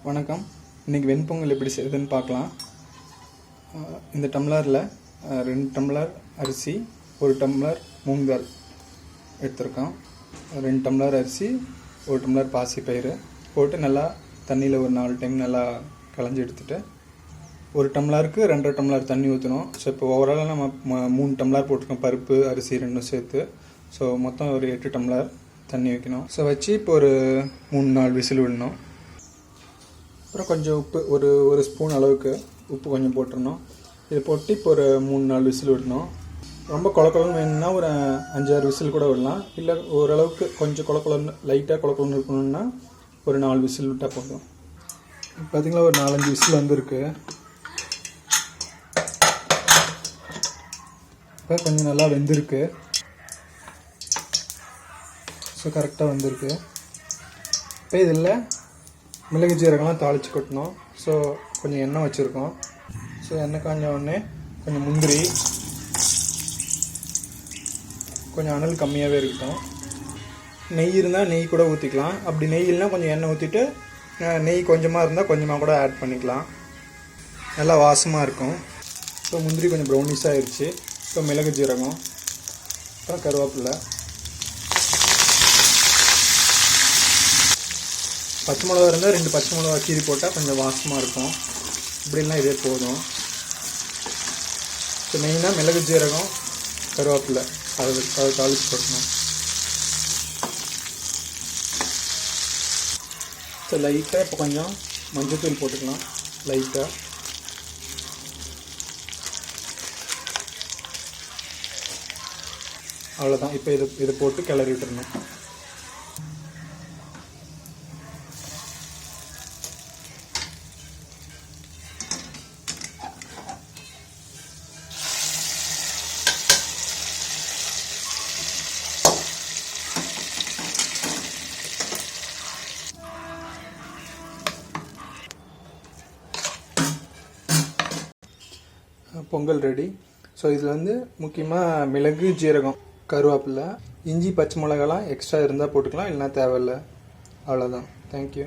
வணக்கம். இன்றைக்கி வெண்பொங்கல் எப்படி செய்யுதுன்னு பார்க்கலாம். இந்த டம்ளரில் 2 டம்ளர் அரிசி, 1 டம்ளர் மூங்கால் எடுத்துருக்கோம். 2 டம்ளர் அரிசி, 1 டம்ளர் பாசிப்பயிறு போட்டு நல்லா தண்ணியில் ஒரு 4 டைம் நல்லா களைஞ்சி எடுத்துகிட்டு 1 டம்ளருக்கு 2.5 டம்ளர் தண்ணி ஊற்றணும். ஸோ இப்போ ஓவராலாக நம்ம 3 டம்ளர் போட்டிருக்கோம், பருப்பு அரிசி ரெண்டும் சேர்த்து. ஸோ மொத்தம் ஒரு 8 டம்ளர் தண்ணி வைக்கணும். ஸோ வச்சு இப்போ ஒரு 3-4 விசில் விடணும். அப்புறம் கொஞ்சம் உப்பு, ஒரு ஸ்பூன் அளவுக்கு உப்பு கொஞ்சம் போட்டுடணும். இது போட்டு இப்போ ஒரு 3-4 விசில் விடணும். ரொம்ப குழக்குழன்னு வேணும்னா ஒரு 5-6 விசில் கூட விடலாம். இல்லை ஓரளவுக்கு கொஞ்சம் குழக்குழன்னு லைட்டாக குழக்குழன்னு இருக்கணும்னா ஒரு 4 விசில் விட்டால் போதும். பார்த்திங்களா, ஒரு 4-5 விசில் வந்திருக்கு. இப்போ கொஞ்சம் நல்லா வெந்திருக்கு. ஸோ கரெக்டாக வந்திருக்கு. இப்போ இதில் மிளகு ஜீரகம்லாம் தாளித்து கொட்டணும். ஸோ கொஞ்சம் எண்ணெய் வச்சுருக்கோம். ஸோ எண்ணெய் காஞ்ச உடனே கொஞ்சம் முந்திரி, கொஞ்சம் அனல் கம்மியாகவே இருக்கட்டும். நெய் இருந்தால் நெய் கூட ஊற்றிக்கலாம். அப்படி நெய் இல்லைனா கொஞ்சம் எண்ணெய் ஊற்றிட்டு நெய் கொஞ்சமாக இருந்தால் கொஞ்சமாக கூட ஆட் பண்ணிக்கலாம். நல்லா வாசமாக இருக்கும். ஸோ முந்திரி கொஞ்சம் ப்ரௌனிஷ் ஆகிடுச்சு. ஸோ மிளகு ஜீரகம், அப்புறம் கருவேப்பிலை, பச்சை மிளகா இருந்தால் 2 பச்சை மிளகா கீரி போட்டால் கொஞ்சம் வாசமாக இருக்கும். இப்படிலாம் இதே போதும். ஸோ மெயினாக மிளகு ஜீரகம் கருவேப்பிலை அதை தாளித்து போட்டணும். ஸோ லைட்டாக இப்போ கொஞ்சம் மஞ்சள்தூள் போட்டுக்கலாம். லைட்டாக அவ்வளோதான். இப்போ இதை போட்டு கிளறி விட்டுறணும். பொங்கல் ரெடி. ஸோ இதில் வந்து முக்கியமாக மிளகு ஜீரகம் கருவேப்பிலை, இஞ்சி பச்சை மிளகாலாம் எக்ஸ்ட்ரா இருந்தால் போட்டுக்கலாம், இல்லைனா தேவையில்லை. அவ்வளோதான். தேங்க்யூ.